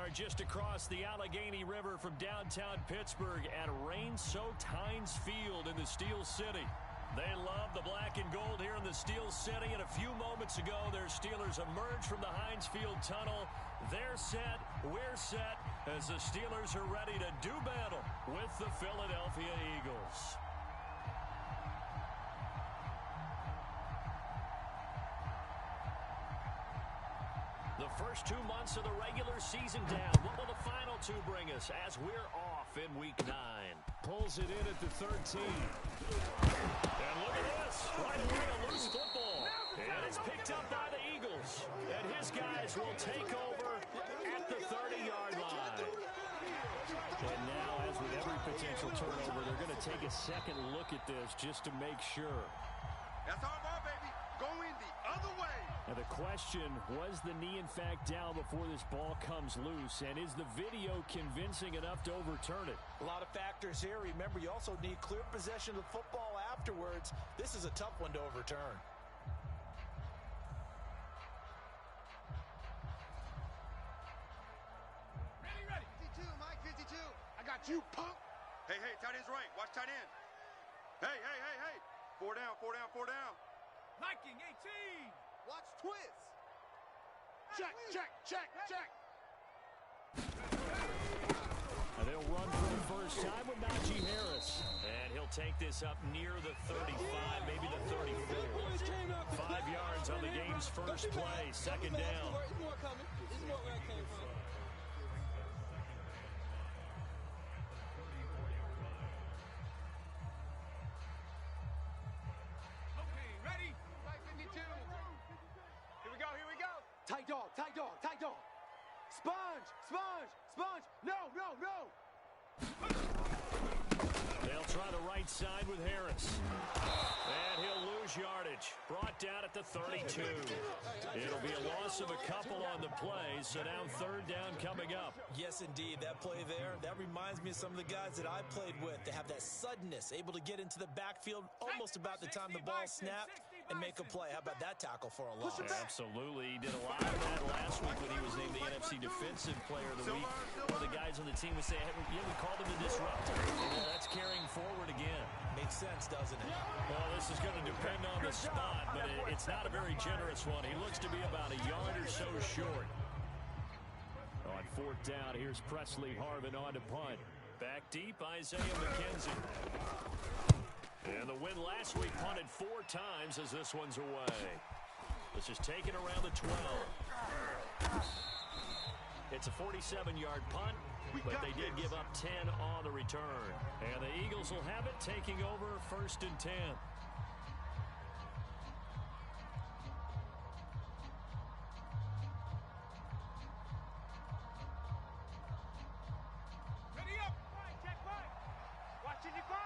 are just across the Allegheny River from downtown Pittsburgh at rain-soaked Heinz Field in the Steel City. They love the black and gold here in the Steel City, and a few moments ago, their Steelers emerged from the Heinz Field tunnel. They're set, we're set, as the Steelers are ready to do battle with the Philadelphia Eagles. The first 2 months of the regular season down. What will the final two bring us as we're off in Week 9? Pulls it in at the 13. And look at this. Right away, a loose football. And it's picked up by the Eagles. And his guys will take over at the 30-yard line. And now, as with every potential turnover, they're going to take a second look at this just to make sure. That's our ball, baby. Going the other way. And the question, was the knee in fact down before this ball comes loose? And is the video convincing enough to overturn it? A lot of factors here. Remember, you also need clear possession of the football afterwards. This is a tough one to overturn. Ready. 52, Mike, 52. I got you, punk. Hey, tight end's right. Watch tight end. Hey. 4 down. Liking 18. Watch twist. Check. And they'll run for the first time with Najee Harris. And he'll take this up near the 35, maybe the 34. 5 yards on the game's first play, second down. Tight dog. Sponge. No. They'll try the right side with Harris. And he'll lose yardage. Brought down at the 32. It'll be a loss of a couple on the play, so now third down coming up. Yes, indeed. That play there, that reminds me of some of the guys that I played with. They have that suddenness, able to get into the backfield almost about the time the ball snapped and make a play. How about that tackle for a loss? Absolutely. He did a lot of that last week when he was named the NFC Defensive Player of the Week. One of the guys on the team would say, hey, we called him the disruptor. That's carrying forward again. Makes sense, doesn't it? Well, this is going to depend on the spot, but it's not a very generous one. He looks to be about a yard or so short. On fourth down, here's Presley Harvin on to punt. Back deep, Isaiah McKenzie. And the win last week punted 4 times as this one's away. This is taken around the 12. It's a 47-yard punt, but they did give up 10 on the return. And the Eagles will have it, taking over first and 10. Ready up. Check right. Watching your 5.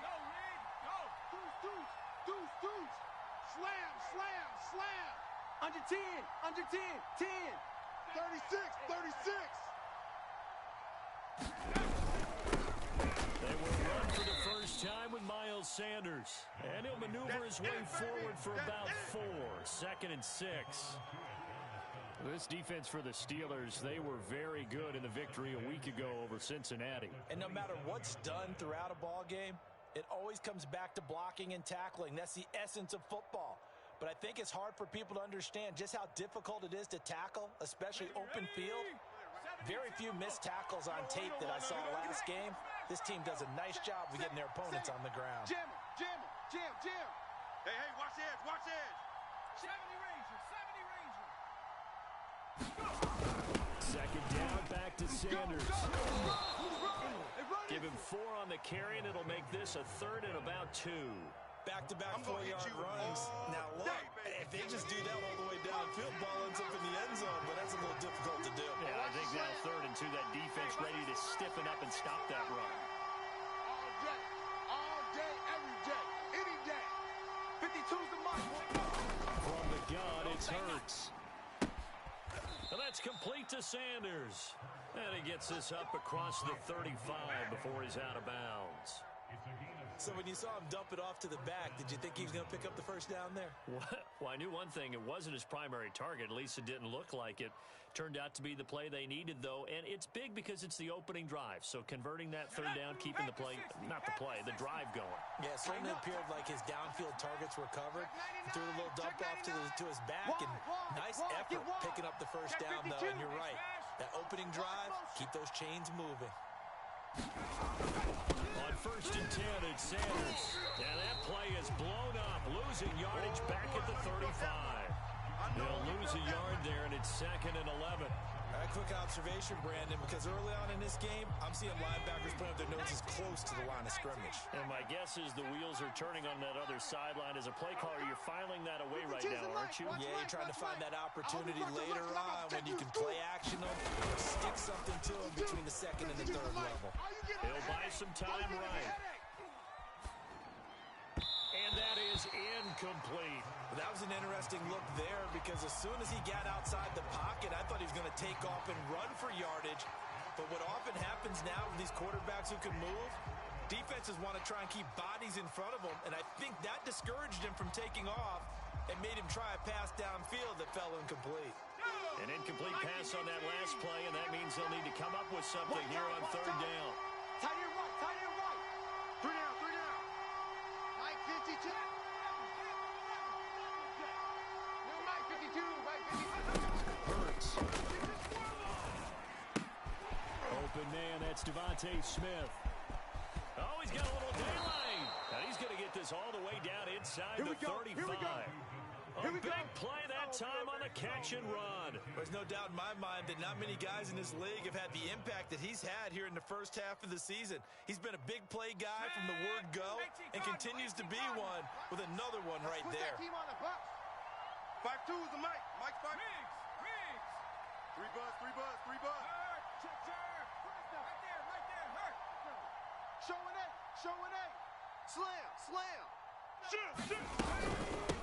Go, Reed. Go. Deuce. Slam. Under 10. 10. 36. They will run for the first time with Miles Sanders. And he'll maneuver his way forward for about 4. Second and 6. This defense for the Steelers, they were very good in the victory a week ago over Cincinnati. And no matter what's done throughout a ball game, it always comes back to blocking and tackling. That's the essence of football. But I think it's hard for people to understand just how difficult it is to tackle, especially open field. Very few missed tackles on tape that I saw last game. This team does a nice job of getting their opponents on the ground. Jam. Hey, watch the edge. 70 Ranger. Second down, back to Sanders. Give him 4 on the carry, and it'll make this a third and about 2. Back-to-back 4-yard runs. Now look, if they just do that all the way downfield, ball ends up in the end zone, but that's a little difficult to do. Yeah, I think now third and 2, that defense ready to stiffen up and stop that run. All day, every day, any day. 52's the mark. From the gun, it's Hurts. And that's complete to Sanders. And he gets this up across the 35 before he's out of bounds. So when you saw him dump it off to the back, did you think he was going to pick up the first down there? Well, I knew one thing. It wasn't his primary target. At least it didn't look like it. Turned out to be the play they needed, though. And it's big because it's the opening drive. So converting that third down, keeping the play, not the play, the drive going. Yeah, it certainly appeared like his downfield targets were covered. He threw a little dump off to his back, and nice effort picking up the first down, though. And you're right. That opening drive, keep those chains moving. On 1st and 10, it's Sanders. And that play is blown up, losing yardage back at the 35. They'll lose a yard there, and it's 2nd and 11. All right, quick observation, Brandon, because early on in this game, I'm seeing linebackers putting up their noses close to the line of scrimmage. And my guess is the wheels are turning on that other sideline. As a play caller, you're filing that away right now, aren't you? Yeah, you're trying to find that opportunity later on when you can play action them or stick something to them between the 2nd and the 3rd level. He'll buy some time right. And that is incomplete. That was an interesting look there because as soon as he got outside the pocket, I thought he was going to take off and run for yardage. But what often happens now with these quarterbacks who can move, defenses want to try and keep bodies in front of them, and I think that discouraged him from taking off and made him try a pass downfield that fell incomplete. An incomplete pass on that last play, and that means they'll need to come up with something here on 3rd down. Tight end right, tight end right. 3 down, 3 down. Mike 52. Mike 52, Mike 52. Hurts. Open man, that's Devontae Smith. Oh, he's got a little daylight. And he's going to get this all the way down inside the 35. A big play that time on the catch and run. There's no doubt in my mind that not many guys in this league have had the impact that he's had here in the first half of the season. He's been a big play guy from the word go and continues to be one with another one right there. 5-2 is the Mike. Mike's 5. Riggs. 3 buzz, 3 buzz, 3 buzz. Check. Right there. Hurt. Showing eight. Slam. Shoot.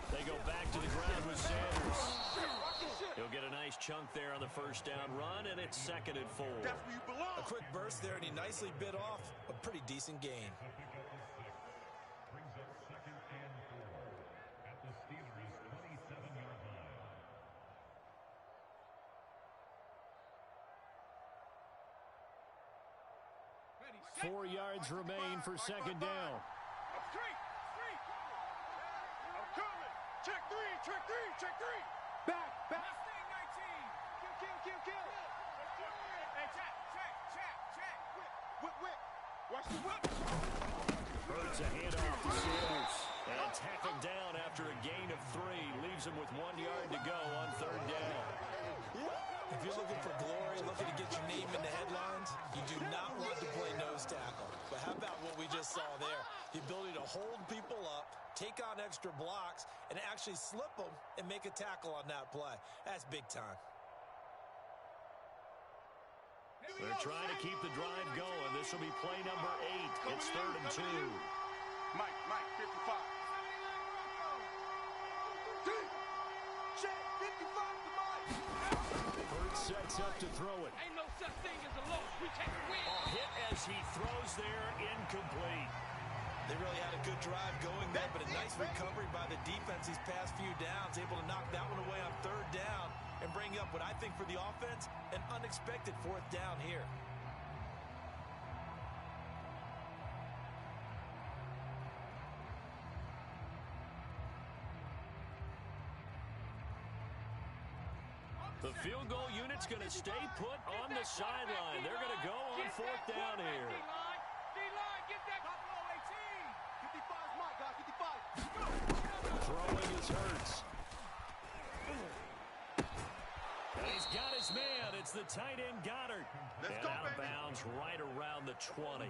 They go back to the ground with Sanders. He'll get a nice chunk there on the first down run, and it's 2nd and 4. That's where you belong. A quick burst there, and he nicely bit off a pretty decent gain. Brings up 2nd and 4 at the Steelers' 27-yard line. 4 yards remain for 2nd down. Street. I'm coming. Check three. Back. Mustang 19. Kill. Hey, check. Whip. Watch the whip. Hurts a handoff to Sanders. And tackled down after a gain of 3. Leaves him with 1 yard to go on 3rd down. If you're looking for glory, looking to get your name in the headlines, you do not want to play nose tackle. But how about what we just saw there? The ability to hold people up, take on extra blocks, and actually slip them and make a tackle on that play. That's big time. They're trying to keep the drive going. This will be play number 8. It's 3rd and 2. Mike, 55. Check 55 to Mike. Hurts sets up to throw it. Ain't no such thing as a loss. We take a win. A hit as he throws there, incomplete. They really had a good drive going there, but a nice recovery by the defense these past few downs, able to knock that one away on 3rd down and bring up what I think for the offense, an unexpected 4th down here. The field goal unit's going to stay put on the sideline. They're going to go on 4th down here. D-line, get that. Buffalo 18. 55's Mike, guys. 55. Throwing is Hurts. And he's got his man. It's the tight end Goddard. Let's and go, out of baby. bounds right around the 20.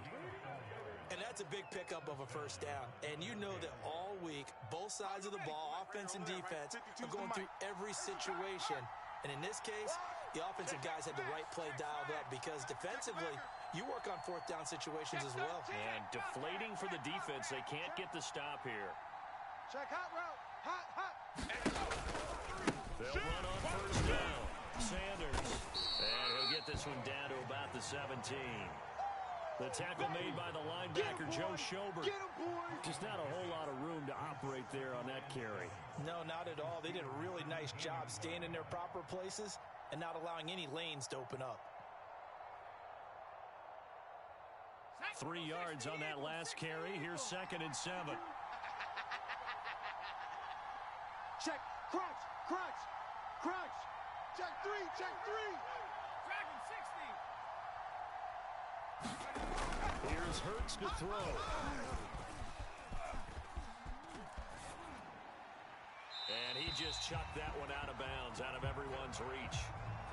And that's a big pickup of a first down. And you know that all week, both sides of the ball, offense and defense, are going through every situation. And in this case, the offensive guys had the right play dialed up because defensively, you work on 4th down situations as well. And deflating for the defense. They can't get the stop here. Check hot route. Hot. They'll run on 1st down. Sanders. And he'll get this one down to about the 17. The tackle made by the linebacker, Joe Schobert. Get him, boys. Just not a whole lot of room to operate there on that carry. No, not at all. They did a really nice job staying in their proper places and not allowing any lanes to open up. 3 yards on that last carry. Here's 2nd and 7. Check, crunch, crunch, crunch. Check 3, check 3. Dragon 60. Here's Hurts to throw. And he just chucked that one out of bounds, out of everyone's reach.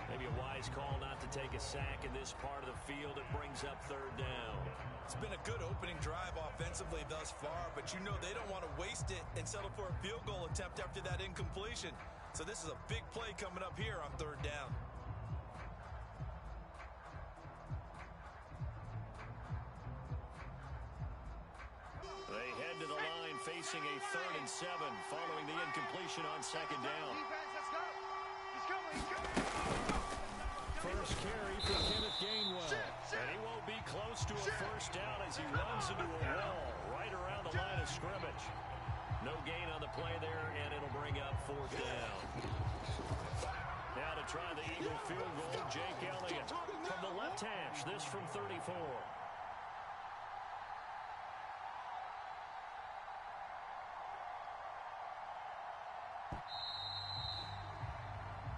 Maybe a wise call not to take a sack in this part of the field. It brings up 3rd down. It's been a good opening drive offensively thus far, but you know they don't want to waste it and settle for a field goal attempt after that incompletion. So this is a big play coming up here on 3rd down. They head to the line facing a 3rd and 7 following the incompletion on 2nd down. Defense, let's go. He's coming, he's coming. First carry for Kenneth Gainwell. And he won't be close to a 1st down as he runs into a wall right around the line of scrimmage. No gain on the play there, and it'll bring up 4th down. Now to try the Eagle field goal, Jake Elliott from the left hash. This from 34.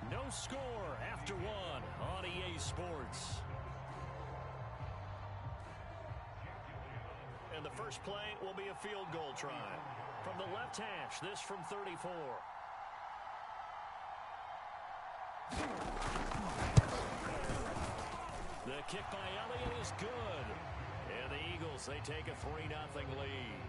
No score after 1 on EA Sports. And the first play will be a field goal try. From the left hash, this from 34. The kick by Elliott is good. And the Eagles, they take a 3-0 lead.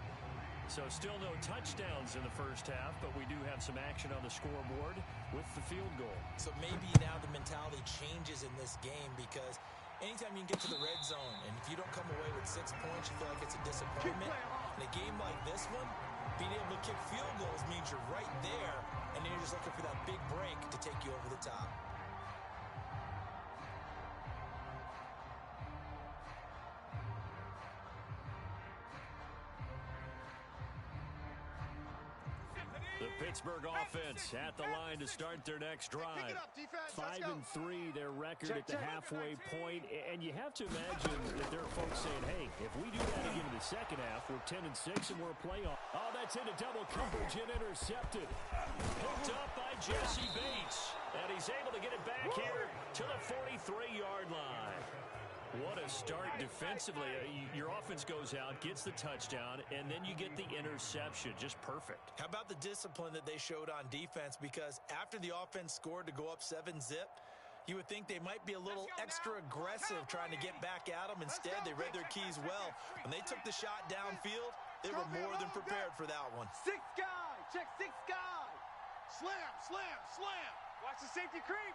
So still no touchdowns in the first half, but we do have some action on the scoreboard with the field goal. So maybe now the mentality changes in this game because anytime you can get to the red zone and if you don't come away with 6 points, you feel like it's a disappointment. In a game like this one, being able to kick field goals means you're right there, and then you're just looking for that big break to take you over the top. The Pittsburgh offense at the line to start their next drive. 5-3, their record at the halfway point. And you have to imagine that there are folks saying, hey, if we do that again in the second half, we're 10-6 and we're a playoff. Oh, that's into double coverage and intercepted. Picked up by Jesse Bates. And he's able to get it back here to the 43-yard line. What a start defensively. Your offense goes out, gets the touchdown, and then you get the interception. Just perfect. How about the discipline that they showed on defense? Because after the offense scored to go up 7-zip, you would think they might be a little extra aggressive trying to get back at them. Instead, they read their keys well. When they took the shot downfield, they were more than prepared for that one. 6 guy. Check 6 guy. Slam, slam, slam. Watch the safety creep.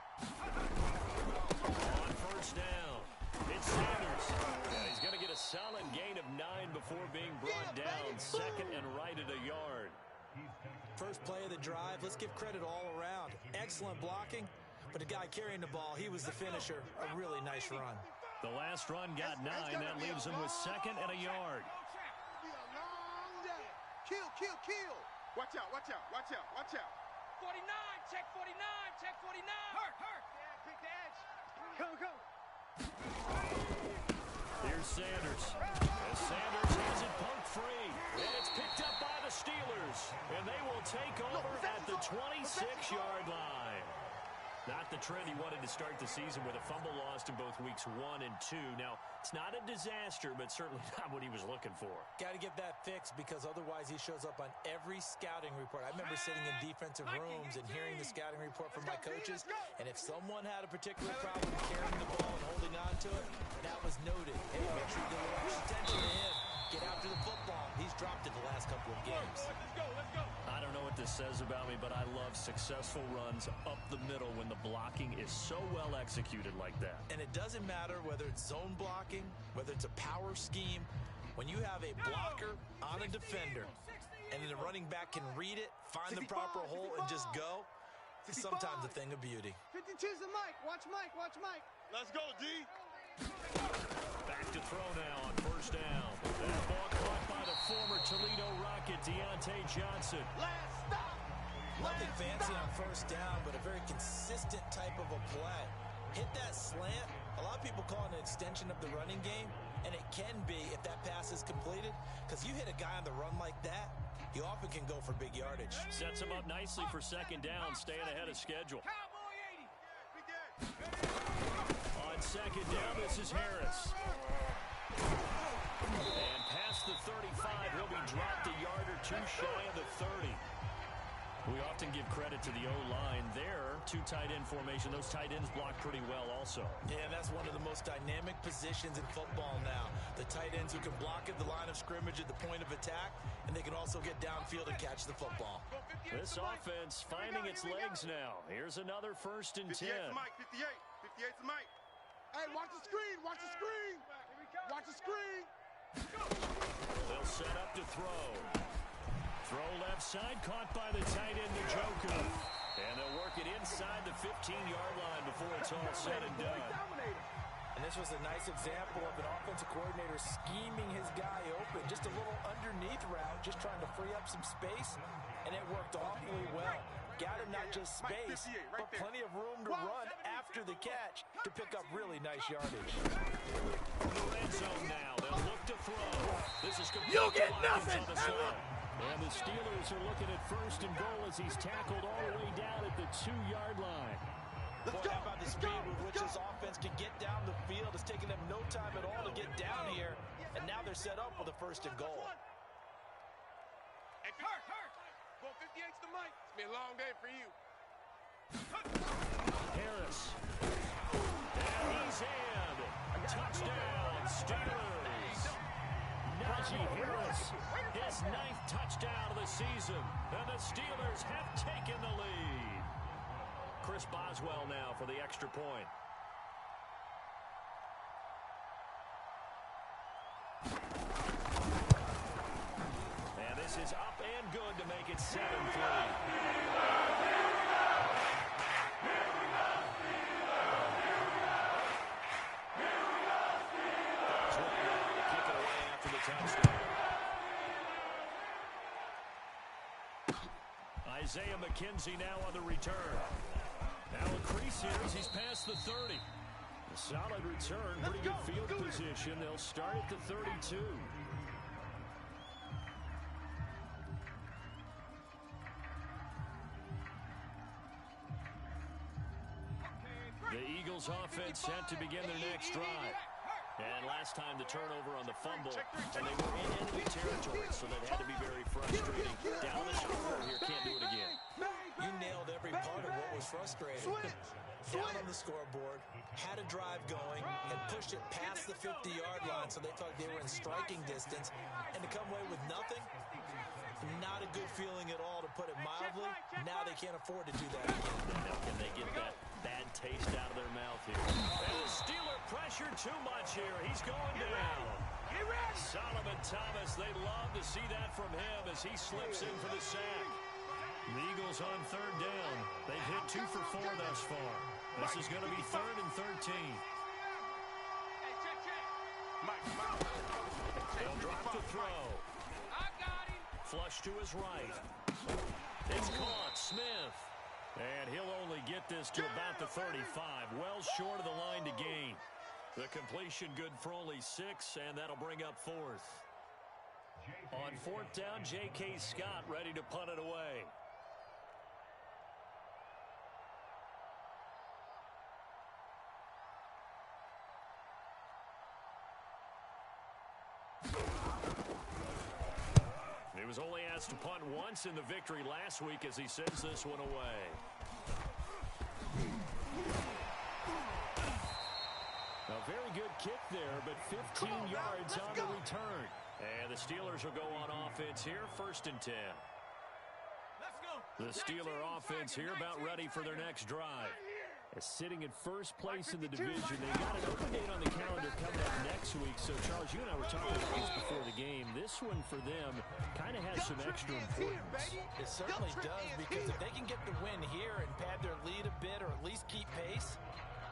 On 1st down. It's Sanders. And he's going to get a solid gain of 9 before being brought down. 2nd and right at a yard. First play of the drive. Let's give credit all around. Excellent blocking. But the guy carrying the ball, he was the finisher. A really nice run. The last run got 9. That leaves him with 2nd and a yard. It'll be a long day. Kill, kill, kill. Watch out, watch out, watch out, watch out. 49, check 49, check 49. Hurt. Yeah, pick the edge. Go. Here's Sanders. As Sanders has it poked free. And it's picked up by the Steelers. And they will take over at the 26-yard line. Not the trend he wanted to start the season with a fumble lost in both weeks 1 and 2. Now, it's not a disaster, but certainly not what he was looking for. Got to get that fixed because otherwise he shows up on every scouting report. I remember sitting in defensive rooms and hearing the scouting report from my coaches, and if someone had a particular problem carrying the ball and holding on to it, that was noted. Hey, make sure you give a little extra attention to him. Get after the football. He's dropped it the last couple of games. Let's go. I don't know what this says about me, but I love successful runs up the middle when the blocking is so well executed like that. And it doesn't matter whether it's zone blocking, whether it's a power scheme. When you have a blocker on a defender and then the running back can read it, find the proper hole, and just go, it's sometimes a thing of beauty. 52's the Mike. Watch Mike. Let's go, D. Back to throw now on first down. That ball caught by the former Toledo Rocket, Deontay Johnson. Last stop. Nothing fancy on first down, but a very consistent type of a play. Hit that slant. A lot of people call it an extension of the running game, and it can be if that pass is completed, because you hit a guy on the run like that, he often can go for big yardage. Sets him up nicely for second down, staying ahead of schedule. Cowboy 80. On second down, this is Harris. And past the 35, he'll be dropped a yard or two shy of the 30. We often give credit to the O-line there. Two tight end formation. Those tight ends block pretty well also. Yeah, that's one of the most dynamic positions in football now. The tight ends who can block at the line of scrimmage at the point of attack, and they can also get downfield and catch the football. This offense finding its legs now. Here's another 1st and 10. 58's Mike, 58. 58's Mike. Hey, watch the screen. Watch the screen. Watch the screen. They'll set up to throw. Throw left side, caught by the tight end, Njoku. And they'll work it inside the 15-yard line before it's all said and done. And this was a nice example of an offensive coordinator scheming his guy open. Just a little underneath route, just trying to free up some space, and it worked awfully well. Got him not just space, but plenty of room to run after the catch to pick up really nice yardage. The red zone now. They'll look to throw. This is complete. You get nothing! And the Steelers are looking at 1st and goal as he's tackled all the way down at the 2-yard line. Boy, how about the speed with which this offense can get down the field? It's taken them no time at all to get down here, and now they're set up with a 1st and goal. Hey, hurt. Go 58's the mic. It's been a long day for you. Harris. And he's in. Touchdown, Steelers. Najee Harris, his 9th touchdown of the season. And the Steelers have taken the lead. Chris Boswell now for the extra point. And this is up and good to make it 7-3. Isaiah McKenzie now on the return. Now a crease here as he's past the 30. A solid return, pretty good field position. They'll start at the 32. The Eagles offense set to begin their next drive. And last time the turnover on the fumble, and they were in enemy territory, so that had to be very frustrating. Down the scoreboard here, can't do it again. You nailed every part of what was frustrating. Down on the scoreboard, had a drive going, had pushed it past the 50-yard line, so they thought they were in striking distance, and to come away with nothing, not a good feeling at all, to put it mildly. Now they can't afford to do that again. Now can they get that bad taste out of their mouth here? And the Steeler pressured too much here. He's going down. Solomon Thomas, they love to see that from him as he slips in for the sack. The Eagles on 3rd down. They've hit 2 for 4 thus far. This is going to be 3rd and 13. They'll drop to throw. I got him. Flush to his right. It's caught. Smith. And he'll only get this to about the 35. Well short of the line to gain. The completion good for only 6, and that'll bring up 4th. On 4th down, J.K. Scott ready to punt it away. He was only asked to punt once in the victory last week as he sends this one away. A very good kick there, but 15 yards on the return. And the Steelers will go on offense here, 1st and 10. The Steeler offense here about ready for their next drive. Sitting at 1st place in the division. They got an open date on the calendar coming up next week. So, Charles, you and I were talking about this before the game. This one for them kind of has some extra importance. It certainly does, because if they can get the win here and pad their lead a bit or at least keep pace,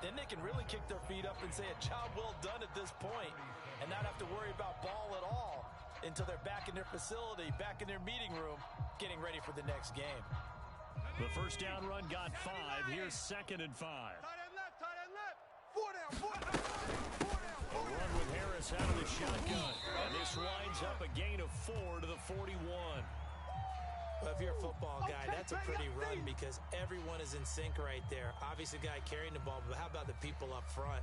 then they can really kick their feet up and say a job well done at this point and not have to worry about ball at all until they're back in their facility, back in their meeting room, getting ready for the next game. The first down run got 5. Here's 2nd and 5. Tight end left, tight end left. 4 down, 4 down, 4 down. A run with Harris out of the shotgun. And this winds up a gain of 4 to the 41. Well, if you're a football guy, that's a pretty run because everyone is in sync right there. Obviously, the guy carrying the ball, but how about the people up front?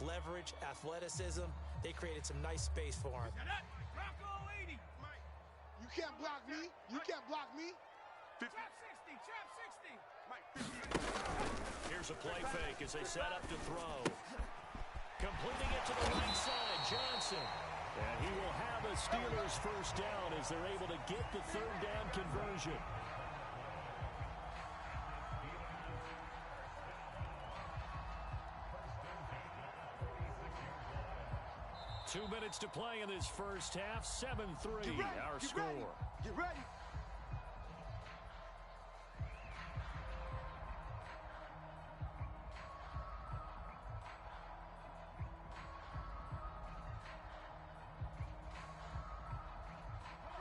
Leverage, athleticism, they created some nice space for him. You can't block me. You can't block me. Trap 60, trap 60. Here's a play fake as they set up to throw. Completing it to the right side, Johnson. And he will have a Steelers first down as they're able to get the 3rd down conversion. Two minutes to play in this first half. 7-3 our score. Get ready.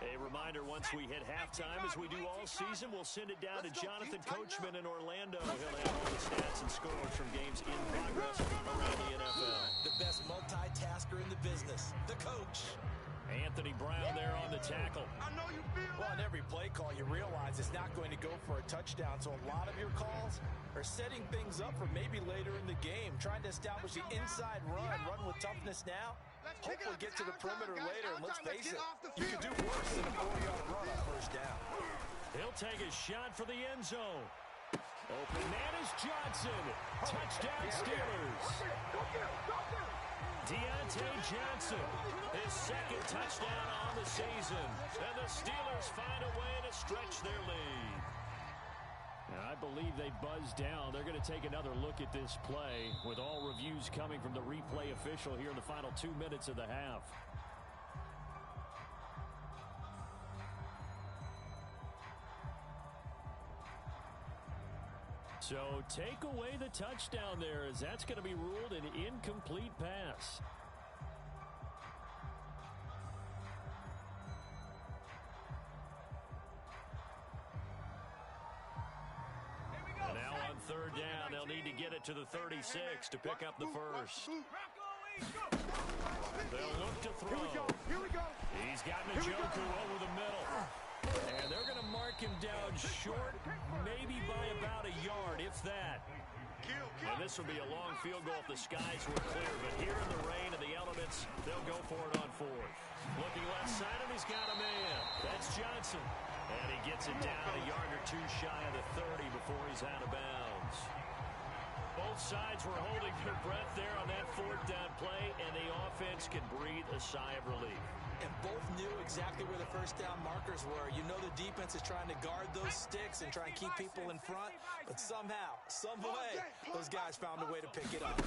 A reminder, once we hit halftime, as we do all season, we'll send it down to Jonathan Coachman in Orlando. He'll have all the stats and scores from games in progress around the NFL. The best multitasker in the business, the coach. Anthony Brown there on the tackle. I know you feel Well, on every play call, you realize it's not going to go for a touchdown, so a lot of your calls are setting things up for maybe later in the game, trying to establish the inside run with toughness now. Hopefully get to the perimeter later, and let's face it, you can do worse than a 4-yard run on first down. He'll take a shot for the end zone. Open man is Johnson. Touchdown Steelers. Deontay Johnson, his 2nd touchdown on the season. And the Steelers find a way to stretch their lead. And I believe they buzzed down. They're going to take another look at this play with all reviews coming from the replay official here in the final 2 minutes of the half. So take away the touchdown there, as that's going to be ruled an incomplete pass. And now on 3rd down, they'll need to get it to the 36 to pick up the first. They'll look to throw. Here we go. He's got Njoku over the middle. And they're going to mark him down short, maybe by about a yard, if that. And this will be a long field goal if the skies were clear. But here in the rain and the elements, they'll go for it on 4th. Looking left side, and he's got a man. That's Johnson. And he gets it down a yard or 2 shy of the 30 before he's out of bounds. Both sides were holding their breath there on that 4th down play, and the offense can breathe a sigh of relief. And both knew exactly where the first down markers were. You know the defense is trying to guard those sticks and try and keep people in front. But somehow, some way, those guys found a way to pick it up.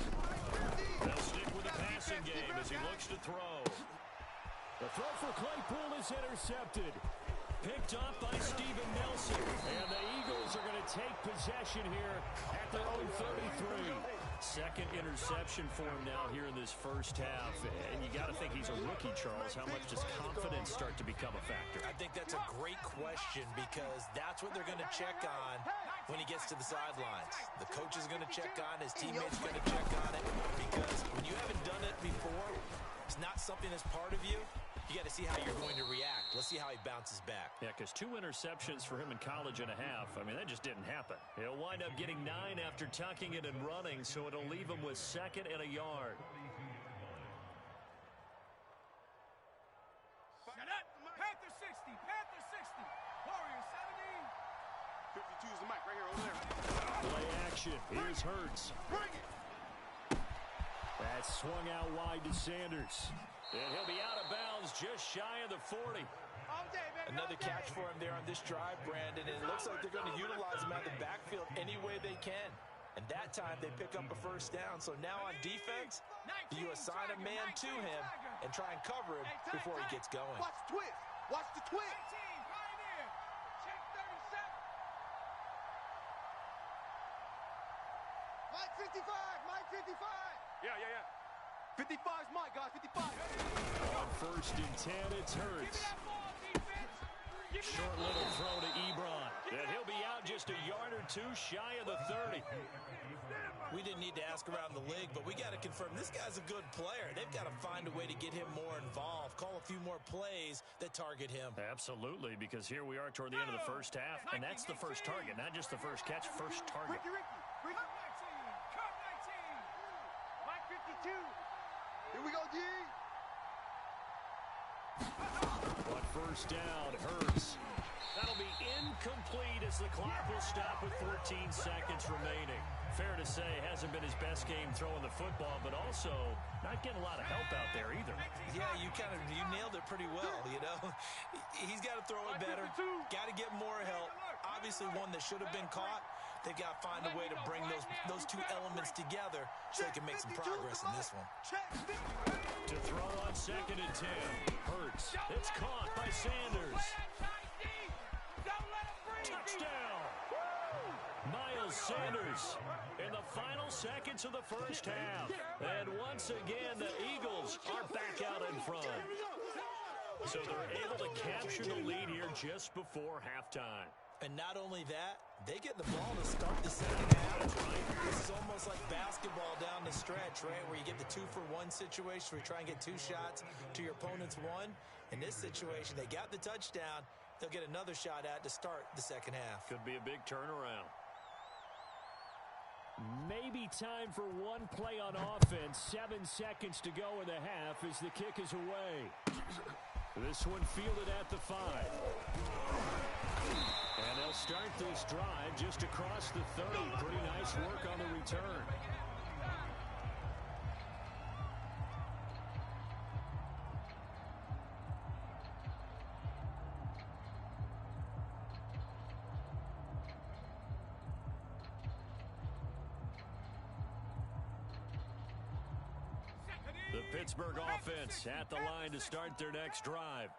They'll stick with the passing game as he looks to throw. The throw for Claypool is intercepted. Picked off by Steven Nelson. And the Eagles are going to take possession here at their own 33. 2nd interception for him now here in this first half. And you got to think he's a rookie, Charles. How much does confidence start to become a factor? I think that's a great question because that's what they're going to check on when he gets to the sidelines. The coach is going to check on, his teammates going to check on it, because when you haven't done it before, it's not something that's part of you. You got to see how you're going to react. Let's see how he bounces back. Yeah, because 2 interceptions for him in college and a half. I mean, that just didn't happen. He'll wind up getting 9 after tucking it and running, so it'll leave him with 2nd and a yard. Panther 60, Panther 60. Warrior 70. 52 is the mic right here, over there. Play action. Here's Hurts. Bring it. That's swung out wide to Sanders. And he'll be out of bounds just shy of the 40. All day, baby. Another catch for him there on this drive, Brandon, and it looks like they're going to utilize him out of the backfield any way they can. And that time they pick up a first down. So now on defense, you assign a man to him and try and cover him before he gets going. Watch the twist. Watch the twist. Pioneer. Check 37. Lights Mike 55. Yeah. 55's Mike, guys, 55. On 1st and 10, it's Hurts. Short little throw to Ebron. And he'll be out just a yard or two shy of the 30. We didn't need to ask around the league, but we got to confirm this guy's a good player. They've got to find a way to get him more involved, call a few more plays that target him. Absolutely, because here we are toward the end of the first half, and that's the first target, not just the first catch, first target. Ricky. Cut 19. Mike 52. Here we go, D. On 1st down, Hurts. That'll be incomplete as the clock will stop with 14 seconds remaining. Fair to say, hasn't been his best game throwing the football, but also not getting a lot of help out there either. Yeah, you nailed it pretty well, you know. He's got to throw it better. Got to get more help. Obviously one that should have been caught. They've got to find a way to bring those two elements together so they can make some progress in this one. To throw on 2nd and 10. Hurts. It's caught by Sanders. Touchdown! Miles Sanders in the final seconds of the first half. And once again, the Eagles are back out in front. So they're able to capture the lead here just before halftime. And not only that, they get the ball to start the second half. This is almost like basketball down the stretch, right, where you get the 2-for-1 situation where you try and get 2 shots to your opponent's 1. In this situation, they got the touchdown. They'll get another shot at to start the second half. Could be a big turnaround. Maybe time for one play on offense. 7 seconds to go in the half as the kick is away. This one fielded at the 5. And they'll start this drive just across the 30. Pretty nice work on the return. The Pittsburgh offense at the line to start their next drive.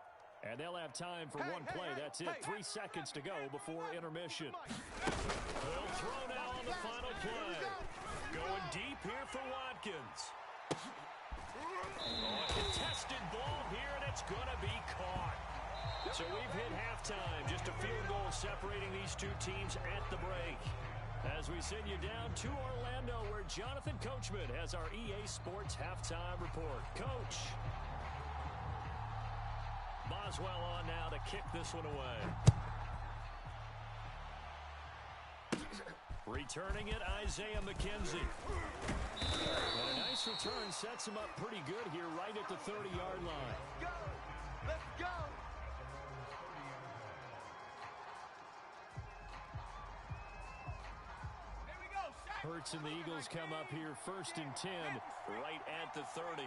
And they'll have time for one play. That's it. 3 seconds to go before intermission. They'll throw now on the final play. Going deep here for Watkins. A contested ball here, and it's going to be caught. So we've hit halftime. Just a field goal separating these two teams at the break. As we send you down to Orlando, where Jonathan Coachman has our EA Sports halftime report. Coach. Boswell on now to kick this one away. Returning it, Isaiah McKenzie. And a nice return sets him up pretty good here right at the 30-yard line. Let's go. Hurts and the Eagles come up here 1st and 10 Right at the 30.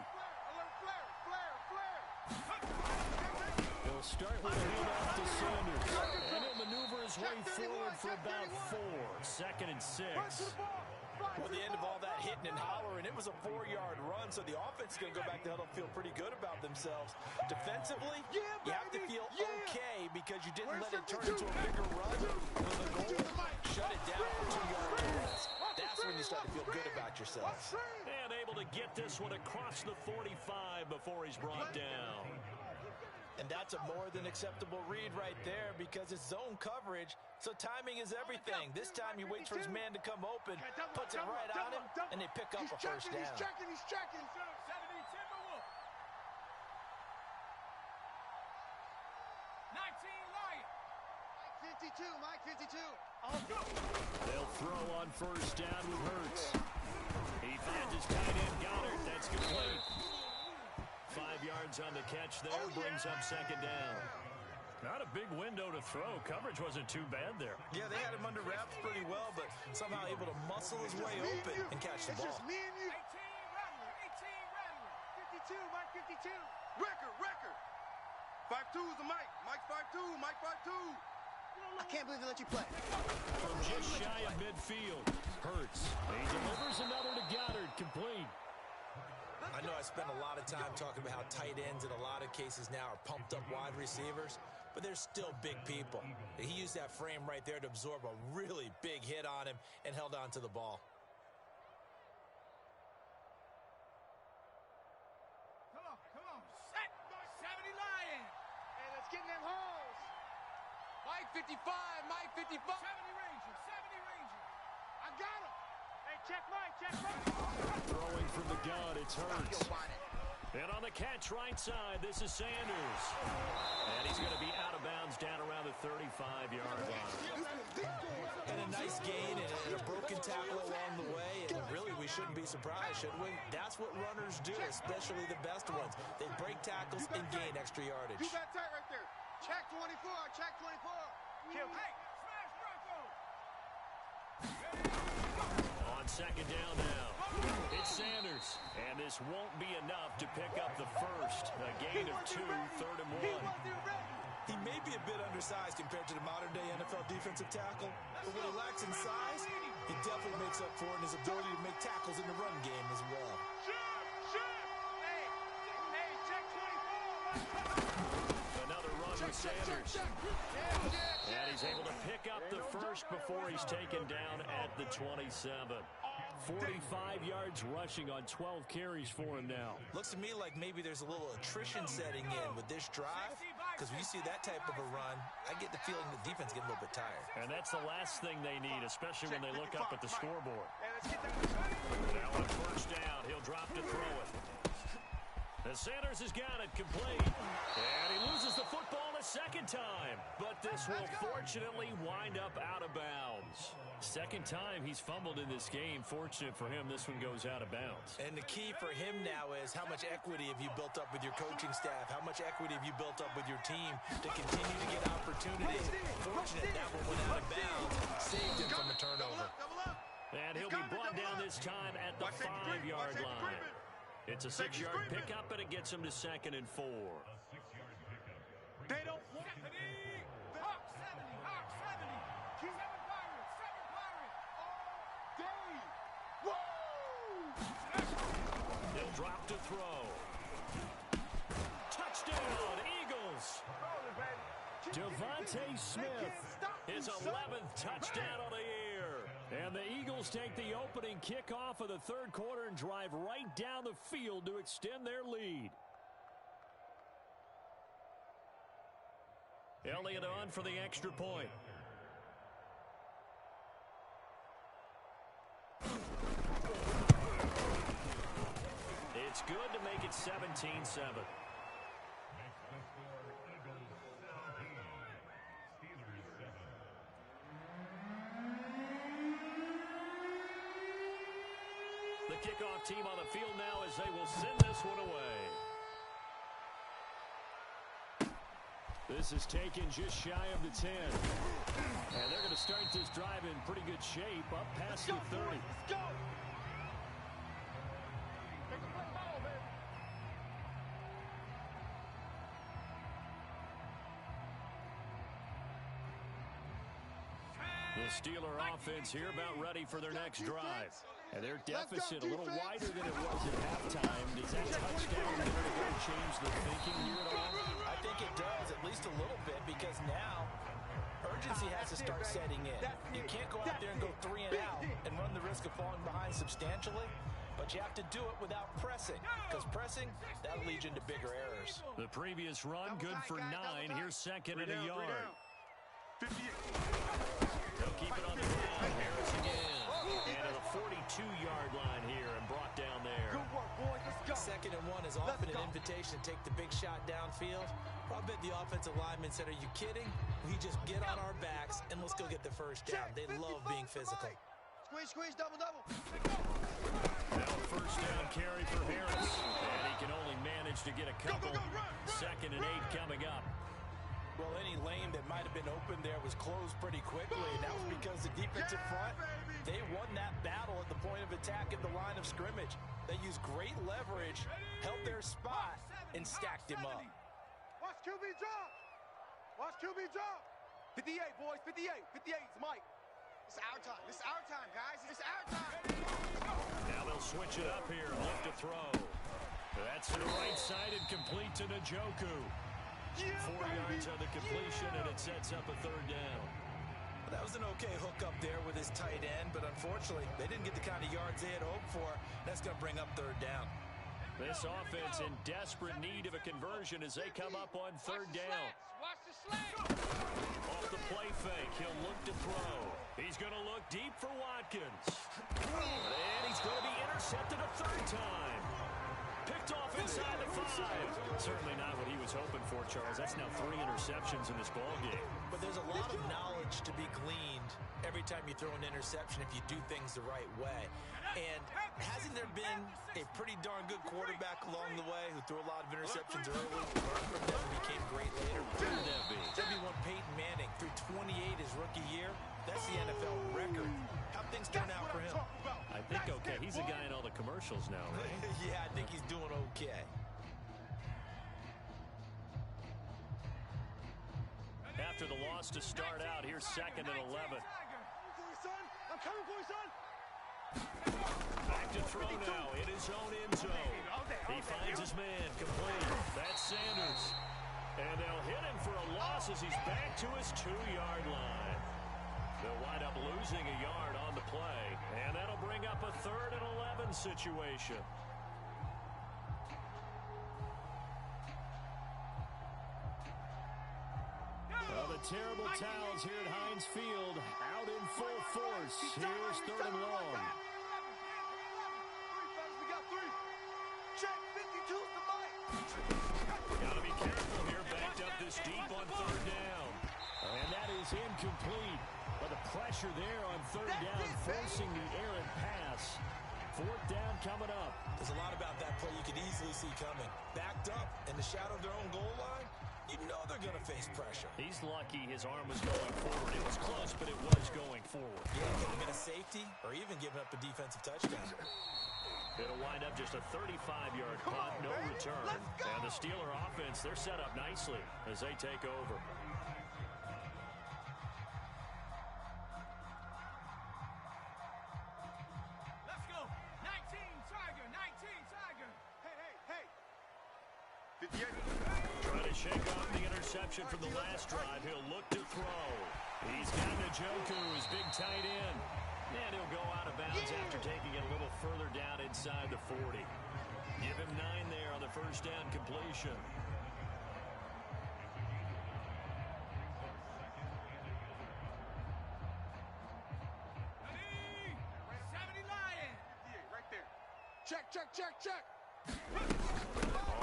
They'll start with a handoff to Sanders. And he'll maneuver his way forward for about 4. 2nd and 6. Well, the end of all that hitting and hollering, it was a 4-yard run, so the offense is going to go back to huddle, feel pretty good about themselves. Defensively, you have to feel okay because you didn't let it turn into a bigger run. When the goal shut it down for 2-yard gains. That's when you start to feel good about yourself. And able to get this one across the 45 before he's brought down. And that's a more than acceptable read right there because it's zone coverage, so timing is everything. This time he waits for his man to come open, puts it right on him, and they pick up a first down. He's checking. 70, Timberwolf. 19, Lion. Mike 52. They'll throw on 1st down with Hurts. He finds his tight end, Goddard. That's complete. 5 yards on the catch there, brings up 2nd down. Not a big window to throw. Coverage wasn't too bad there. Yeah, they had him under wraps pretty well, but somehow able to muscle his way open and catch the ball. It's just me and you. 18 Rattler. 52, Mike 52. Record. 5'2" is the Mike. Mike 5'2", Mike 5'2". I can't believe they let you play. From just shy of midfield, Hurts. He delivers another to Goddard, complete. I know I spend a lot of time talking about how tight ends in a lot of cases now are pumped up wide receivers, but they're still big people. He used that frame right there to absorb a really big hit on him and held on to the ball. getting them holes. Mike 55, Mike 55. 70 Rangers, 70 Rangers. I got him. Hey, check Mike, check Mike. Throwing from the gun, it's Hurts. And on the catch right side, this is Sanders. And he's going to be out of bounds down around the 35-yard line. And a nice gain and a broken tackle along the way. And really, we shouldn't be surprised, should we? That's what runners do, especially the best ones. They break tackles and gain extra yardage. You got tight right there. Check 24, check 24. Hey, smash Bronco. On second down now, it's Sanders. And this won't be enough to pick up the first. A gain of 2, 3rd and 1. He may be a bit undersized compared to the modern-day NFL defensive tackle, but what he lacks in size, he definitely makes up for it in his ability to make tackles in the run game as well. Hey, check 24. Another run with Sanders. And he's able to pick up the first before he's taken down at the 27. 45 yards rushing on 12 carries for him now. Looks to me like maybe there's a little attrition setting in with this drive, because when you see that type of a run, I get the feeling the defense getting a little bit tired. And that's the last thing they need, especially when they look up at the scoreboard. Now on first down, he'll drop to throw it. And Sanders has got it complete. And he loses the football a second time. But this will fortunately wind up out of bounds. Second time he's fumbled in this game. Fortunate for him, this one goes out of bounds. And the key for him now is how much equity have you built up with your coaching staff? How much equity have you built up with your team to continue to get opportunities? Fortunate that one went out of bounds. Saved him from a turnover. And he'll be brought down this time at the 5-yard line. It's a 6-yard pickup, and it gets him to 2nd and 4. They don't Hawk 70, Hawk 70. 7 Pirates, 7 Pirates. He'll drop to throw. Touchdown, Eagles. Devontae Smith, his 11th touchdown of the year. And the Eagles take the opening kickoff of the third quarter and drive right down the field to extend their lead. Elliott on for the extra point. It's good to make it 17-7. The kickoff team on the field now as they will send this one away. This is taken just shy of the 10. And they're going to start this drive in pretty good shape, up past the 30. Let's go. Take a play ball, man. The Steeler offense here about ready for their next drive. And their deficit a little wider than it was at halftime. Does that touchdown there to change the thinking here at all? I think it does, at least a little bit, because now urgency has to start setting in. You can't go out there and go 3 and out and run the risk of falling behind substantially, but you have to do it without pressing, because pressing, that'll lead you into bigger errors. The previous run, good for 9. Here's 2nd and a yard. 58. They'll keep it on the ground. Harris again. And to the 42-yard line here and brought down there. Good work, boys. Let's go. 2nd and 1 is often an invitation to take the big shot downfield. I bet the offensive lineman said, are you kidding? We just get on our backs and let's go get the first down. They love being physical. Squeeze, double. Now first down carry for Harris. And he can only manage to get a couple. 2nd and 8 coming up. Well, any lane that might have been open there was closed pretty quickly, and that was because the defensive front, they won that battle at the point of attack at the line of scrimmage. They used great leverage, held their spot, and stacked him up. Watch QB drop. 58, boys. 58. 58. It's Mike. It's our time. It's our time, guys. It's our time. Now they'll switch it up here. Look to throw. That's to the right side and complete to Njoku. 4 yards on the completion, and it sets up a 3rd down. That was an okay hook up there with his tight end, but unfortunately, they didn't get the kind of yards they had hoped for. That's going to bring up 3rd down. This offense in desperate need of a conversion as they come up on third down. Watch the slants. Off the play fake, he'll look to throw. He's going to look deep for Watkins. And he's going to be intercepted a third time. Picked off inside the 5. Certainly not what he was hoping for, Charles. That's now 3 interceptions in this ballgame. But there's a lot of knowledge to be gleaned every time you throw an interception if you do things the right way. And hasn't there been a pretty darn good quarterback along the way who threw a lot of interceptions early, learned from them, and became great later? Who would that be? W1 Peyton Manning threw 28 his rookie year. That's the NFL record. How'd things turn out for him? I think okay. He's a guy in all the commercials now, right? Yeah, I think he's doing okay. After the loss to start out, here's 2nd and 11. I'm coming for you, son. Back to throw now in his own end zone. He finds his man complete. That's Sanders. And they'll hit him for a loss as he's back to his 2-yard line. They'll wind up losing a yard on the play. And that'll bring up a 3rd and 11 situation. Well, the terrible towels here at Heinz Field out in full force. Here's 3rd and long. We got 3. Check 52's the mic. Got to be careful here. Backed up this deep on 3rd down. And that is incomplete. But the pressure there on 3rd down, forcing the errant pass. 4th down coming up. There's a lot about that play you could easily see coming. Backed up in the shadow of their own goal line, you know they're going to face pressure. He's lucky his arm was going forward. It was close, but it was going forward. Yeah, could have been a safety or even giving up a defensive touchdown. It'll wind up just a 35-yard punt, no return. And the Steeler offense, they're set up nicely as they take over. Let's go. 19 Tiger. 19 Tiger. Hey. 58. Trying to shake off the interception from the last drive. He'll look to throw. He's got Njoku, his big tight end. And he'll go out of bounds after taking it a little further down inside the 40. Give him 9 there on the first down completion. Ready? 70 Lion. Right there. Check.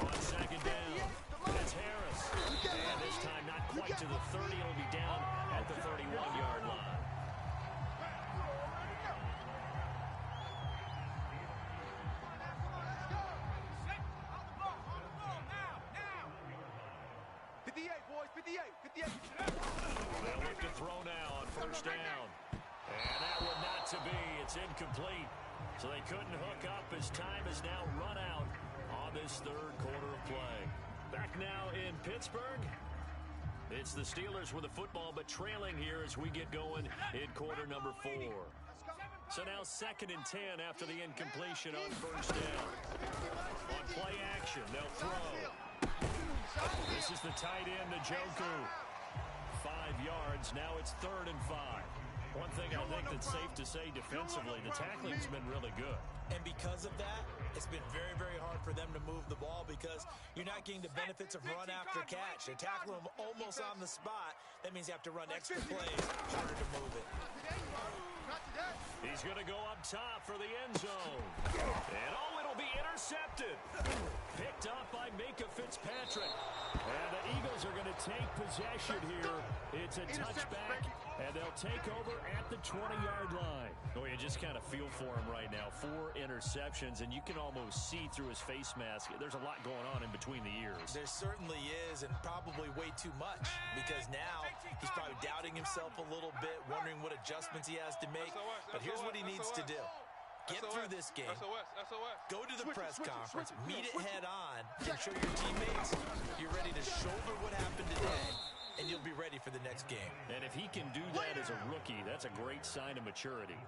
On 2nd down, that's Harris. And this time not quite to the 30. It'll be down at the 31-yard line. They'll look to throw now on first down. And that one not to be. It's incomplete. So they couldn't hook up as time has now run out on this 3rd quarter of play. Back now in Pittsburgh. It's the Steelers with the football, but trailing here as we get going in quarter number 4. So now 2nd and 10 after the incompletion on first down. On play action, they'll throw. This is the tight end, Njoku. 5 yards. Now it's 3rd and 5. One thing I think that's safe to say defensively, the tackling's been really good. And because of that, it's been very, very hard for them to move the ball because you're not getting the benefits of run after catch. They're tackling them almost on the spot. That means you have to run extra plays, harder to move it. He's going to go up top for the end zone. And it'll be intercepted. Picked up by Minka Fitzpatrick. And the Eagles are going to take possession here. It's a touchback, and they'll take over at the 20-yard line. Oh, you just kind of feel for him right now. 4 interceptions, and you can almost see through his face mask. There's a lot going on in between the ears. There certainly is, and probably way too much, because now he's probably doubting himself a little bit, wondering what adjustments he has to make. But here's what he needs to do. Get through this game, go to the press conference, meet it head on, and show your teammates you're ready to shoulder what happened today and you'll be ready for the next game. And if he can do that as a rookie, that's a great sign of maturity.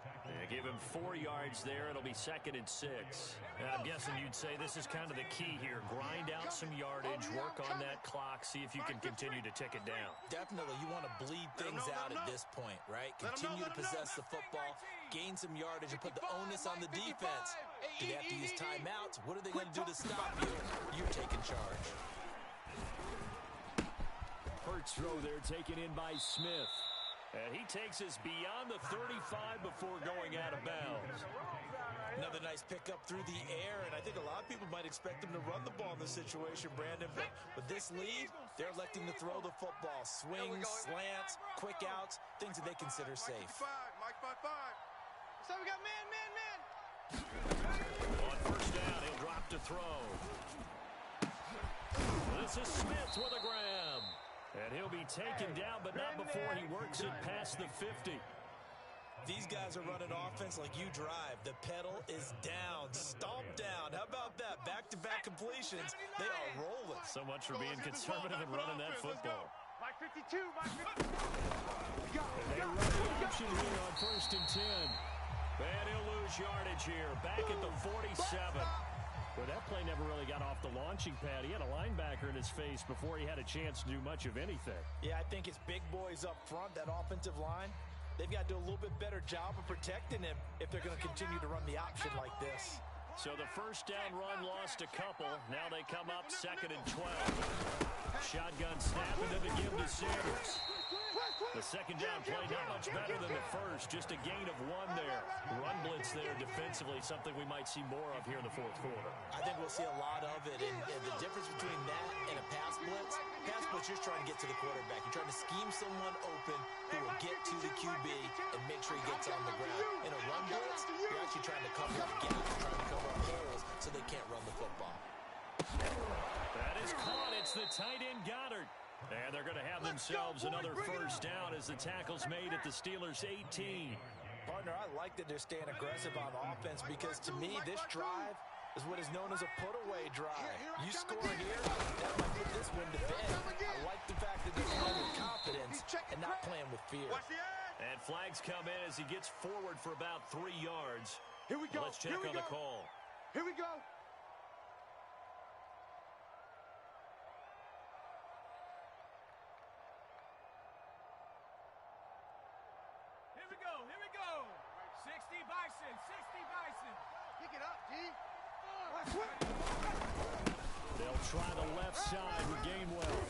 Give him 4 yards there. It'll be 2nd and 6. I'm guessing you'd say this is kind of the key here. Grind out some yardage, work on that clock, see if you can continue to tick it down. Definitely, you want to bleed things out at this point, right? Continue to possess the football, gain some yardage, and put the onus on the defense. Do they have to use timeouts? What are they going to do to stop you? You're taking charge. Hurts throw there taken in by Smith. And he takes us beyond the 35 before going out of bounds. Another nice pickup through the air, and I think a lot of people might expect him to run the ball in this situation, Brandon. But with this lead, they're electing to throw the football. Swings, slants, quick outs, things that they consider safe. Mike 5-5. So we got man. On first down, he'll drop to throw. This is Smith with a grab. And he'll be taken down, but not before he works it past the 50. These guys are running offense like you drive. The pedal is down, stomped down. How about that? Back-to-back completions. They are rolling. So much for being conservative and running that football. Mike 52, Mike 52. They run the option here on 1st and 10. And he'll lose yardage here. Back at the 47. But that play never really got off the launching pad. He had a linebacker in his face before he had a chance to do much of anything. Yeah, I think it's big boys up front, that offensive line. They've got to do a little bit better job of protecting him if they're going to continue to run the option like this. So the first down run lost a couple. Now they come up 2nd and 12. Shotgun snap into the give to Sanders. The second down play not much better than the first. Just a gain of 1 there. Run blitz there defensively, something we might see more of here in the 4th quarter. I think we'll see a lot of it. And the difference between that and a pass blitz, you're trying to get to the quarterback. You're trying to scheme someone open who will get to the QB and make sure he gets on the ground. In a run blitz, you're actually trying to cover up gaps, trying to cover up holes so they can't run the football. That is caught. It's the tight end Goddard. And they're going to have themselves another first down as the tackle's made at the Steelers' 18. Partner, I like that they're staying aggressive on offense because to me, this drive is what is known as a put-away drive. You score here, that might put this one to bed. I like the fact that they're playing with confidence and not playing with fear. And flags come in as he gets forward for about 3 yards. Here we go. Let's check on the call. Here we go. Here we go. 60 Bison. Pick it up, D. They'll try the left side with Gainwell.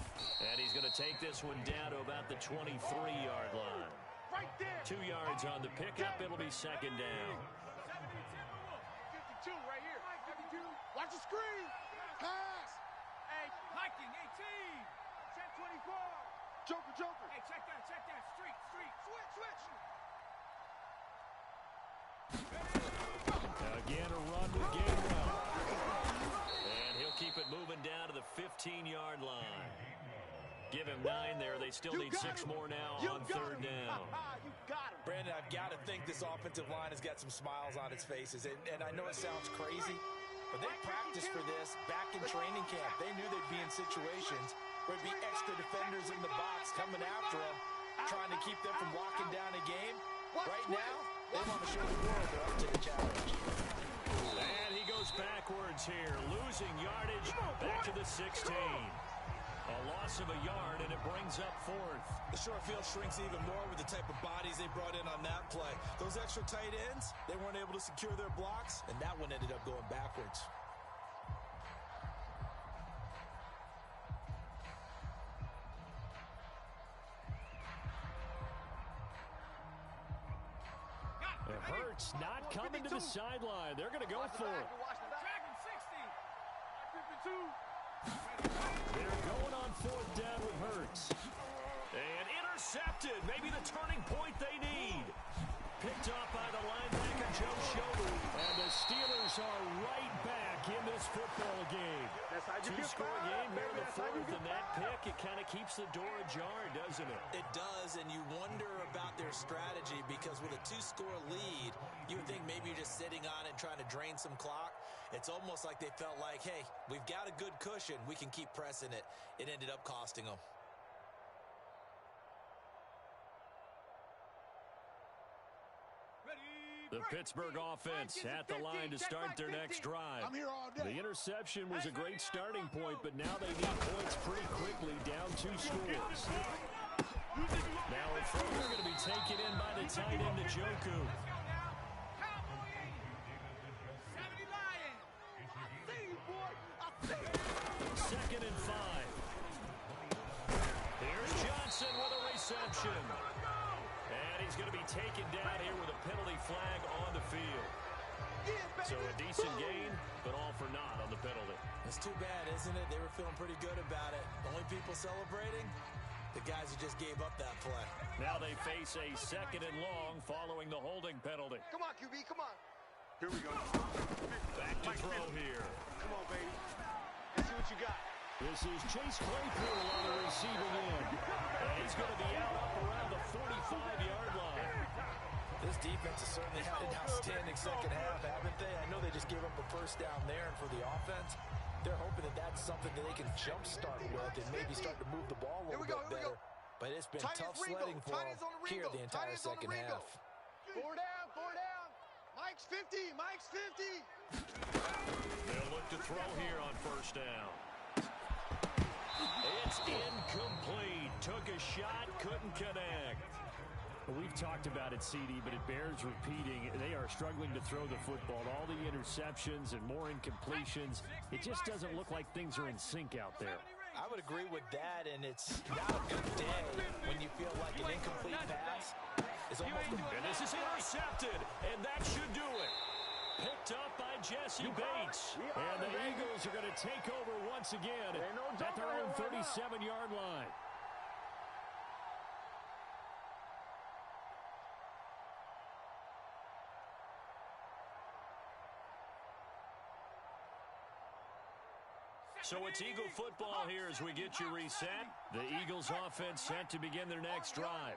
And he's going to take this one down to about the 23-yard line. Right there. 2 yards on the pickup. It'll be 2nd down. 52 right here. 52. Watch the screen. Pass. Hey, hiking 18. Check 24. Joker. Hey, check that. Street. Switch. Again, a run with Gainwell. And he'll keep it moving down to the 15-yard line. Give him 9 there. They still need 6 more now on 3rd down. You got him. Brandon, I've got to think this offensive line has got some smiles on its faces. And I know it sounds crazy, but they practiced for this back in training camp. They knew they'd be in situations where there'd be extra defenders in the box coming after them, trying to keep them from locking down a game. Right now, they want to show the world they're up to the challenge. And he goes backwards here, losing yardage back to the 16. A loss of a yard, and it brings up 4th. The short field shrinks even more with the type of bodies they brought in on that play. Those extra tight ends, they weren't able to secure their blocks, and that one ended up going backwards. It hurts, not coming to the sideline. They're going to go for it. Dragon 60. 52. They're going on 4th down with Hurts. And intercepted. Maybe the turning point they need. Picked off by the linebacker, Joe Schobel. And the Steelers are right back in this football game. 2-score game here in the 4th, and that pick, it kind of keeps the door ajar, doesn't it? It does, and you wonder about their strategy because with a 2-score lead, you would think maybe you're just sitting on it and trying to drain some clock. It's almost like they felt like, hey, we've got a good cushion. We can keep pressing it. It ended up costing them. The Pittsburgh offense at the line to start their next drive. I'm here all day. The interception was a great starting point, but now they need points pretty quickly, down 2 scores. Now a throw going to be taken in by the tight end, Njoku. Second and 5. Here's Johnson with a reception. And he's going to be taken down here with a penalty flag on the field. So a decent gain, but all for naught on the penalty. It's too bad, isn't it? They were feeling pretty good about it. The only people celebrating, the guys who just gave up that play. Now they face a second and long following the holding penalty. Come on, QB, come on. Here we go. Back to throw here. Come on, baby. Let's see what you got. This is Chase Claypool on the receiving end. And he's going to be out up around the 45-yard line. This defense has certainly had an outstanding second half, haven't they? I know they just gave up a first down there, and for the offense, they're hoping that that's something that they can jumpstart with and maybe start to move the ball a little bit better. But it's been tough sledding for them here the entire second half. 4 down, 4 down. Mike's 50, Mike's 50. They'll look to throw here on first down. It's incomplete. Took a shot, couldn't connect. We've talked about it, CD, but it bears repeating. They are struggling to throw the football. All the interceptions and more incompletions. It just doesn't look like things are in sync out there. I would agree with that, and it's not a good day when you feel like an incomplete pass is almost a... And this is intercepted, and that should do it. Picked up by Jesse Bates. And the Eagles are going to take over once again at their own 37-yard line. So it's Eagle football here as we get you reset. The Eagles offense set to begin their next drive.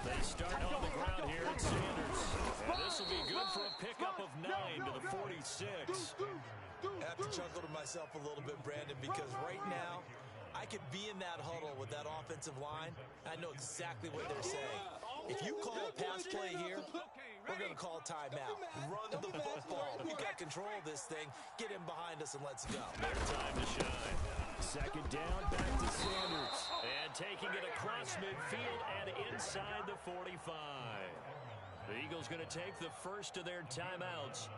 They start on the ground here at Sanders. And this will be good for a pickup of 9 to the 46. I have to chuckle to myself a little bit, Brandon, because right now, I could be in that huddle with that offensive line. I know exactly what they're saying. If you call a pass play here, we're going to call timeout. Run the football. We got control of this thing. Get him behind us and let's go. Their time to shine. Second down, back to Sanders. And taking it across midfield and inside the 45. The Eagles going to take the first of their timeouts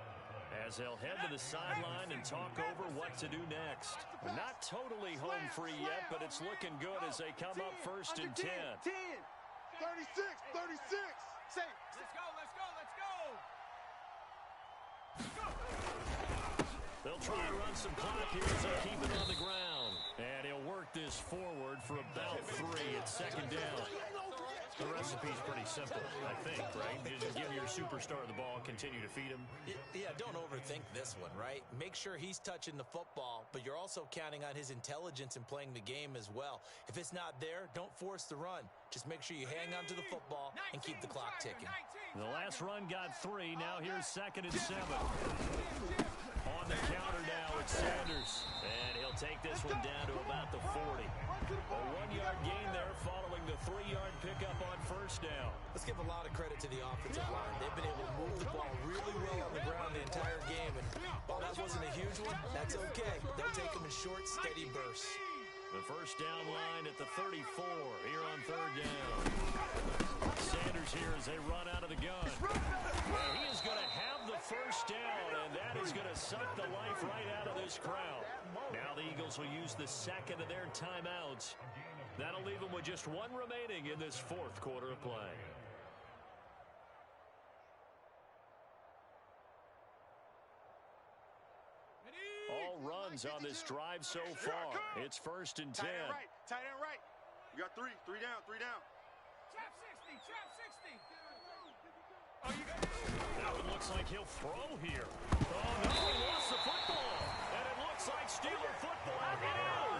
as they'll head to the sideline and talk over what to do next. Not totally home free yet, but it's looking good as they come up first and 10. 10, 36, 36. Say, let's go, let's go, let's go. They'll try and run some clock here as they keep it on the ground. And he'll work this forward for about 3 at second down. The recipe's pretty simple, I think, right? You just give your superstar the ball, continue to feed him. Yeah, don't overthink this one, right? Make sure he's touching the football, but you're also counting on his intelligence in playing the game as well. If it's not there, don't force the run. Just make sure you hang on to the football and keep the clock ticking. The last run got 3. Now here's second and 7. On the counter now, it's Sanders. And he'll take this one down to about the 40. A 1-yard gain there following the 3-yard pickup on first down. Let's give a lot of credit to the offensive line. They've been able to move the ball really well on the ground the entire game. And while that wasn't a huge one, that's okay. They'll take them in short, steady bursts. The first down line at the 34 here on third down. Sanders here as they run out of the gun. And he is going to have the first down, and that is going to suck the life right out of this crowd. Now the Eagles will use the second of their timeouts. That'll leave them with just 1 remaining in this fourth quarter of play. All runs on this drive so far. It's first and 10. Tight end right, tight end right. You got 3 down, 3 down. Trap 60, trap 60. That one looks like he'll throw here. Oh, no, he lost the football. And it looks like Steeler football. It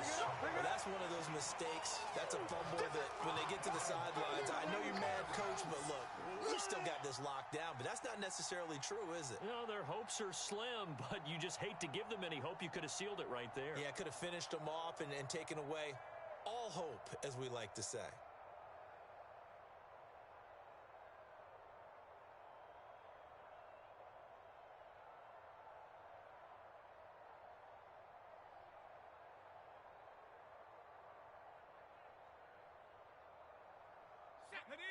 is. Well, that's one of those mistakes. That's a fumble that when they get to the sidelines, I know you're mad, coach, but look, we've still got this locked down. But that's not necessarily true, is it? No, their hopes are slim, but you just hate to give them any hope. You could have sealed it right there. Yeah, could have finished them off and taken away all hope, as we like to say. 'All runs on this drive so far. It's first and 10. All right, tight end right. You got 3 down, 3 down. Trap 60, trap 60. Oh, you got it. That one looks like he'll throw here. Oh, no, he lost the football. And it looks like Steeler football. Steeler football.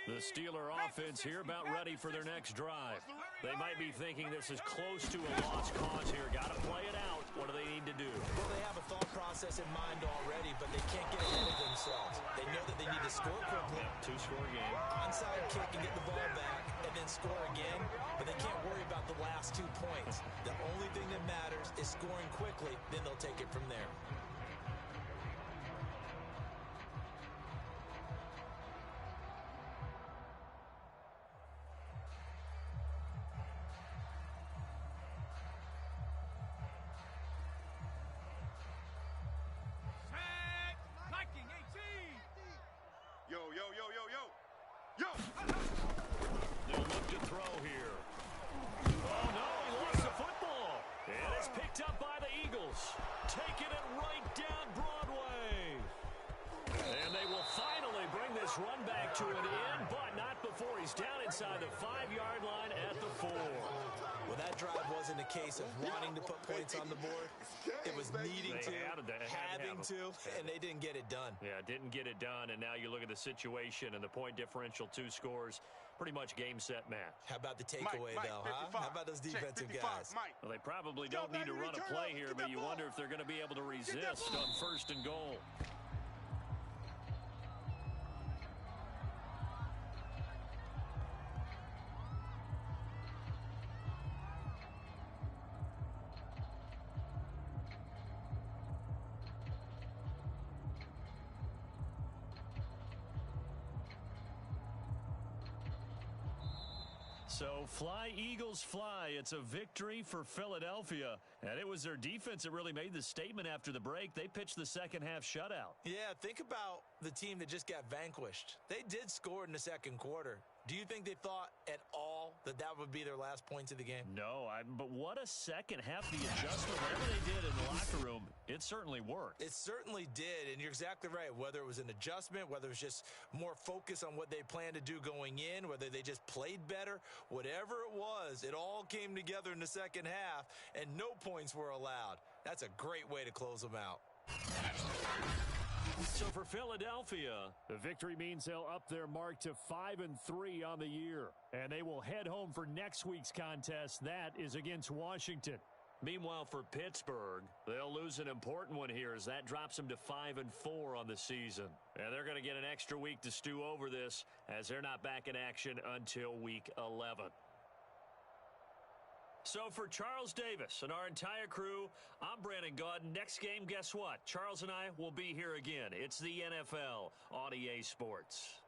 The Steeler offense here about ready for their next drive. They might be thinking this is close to a lost cause here. Got to play it out. What do they need to do? Well, they have a thought process in mind already, but they can't get ahead of themselves. They know that they need to score quickly. Two-score game. Onside kick and get the ball back, and then score again. But they can't worry about the last 2 points. The only thing that matters is scoring quickly. Then they'll take it from there. They'll look to throw here. Oh, no, he lost the football. And it's picked up by the Eagles. Taking it right down Broadway. And they will finally bring this run back to an end, but not before he's down inside the 5-yard line at the 4. Well, that drive wasn't a case of wanting to put points on the board. It was needing to, having to, and they didn't get it done. Yeah, didn't get it done, and now you look at the situation and the point differential, 2 scores, pretty much game, set, match. How about the takeaway, though, huh? How about those defensive guys? Well, they probably don't need to run a play here, but you wonder if they're going to be able to resist on 1st and goal. So fly, Eagles, fly. It's a victory for Philadelphia. And it was their defense that really made the statement after the break. They pitched the second-half shutout. Yeah, think about the team that just got vanquished. They did score in the second quarter. Do you think they thought at all that that would be their last points of the game? No, but what a second half. The adjustment, whatever they did in the locker room, it certainly worked. It certainly did, and you're exactly right. Whether it was an adjustment, whether it was just more focus on what they planned to do going in, whether they just played better, whatever it was, it all came together in the second half, and no points were allowed. That's a great way to close them out. So for Philadelphia, the victory means they'll up their mark to 5-3 on the year. And they will head home for next week's contest. That is against Washington. Meanwhile, for Pittsburgh, they'll lose an important one here as that drops them to 5-4 on the season. And they're going to get an extra week to stew over this as they're not back in action until week 11. So for Charles Davis and our entire crew, I'm Brandon Gaudin. Next game, guess what? Charles and I will be here again. It's the NFL on EA Sports.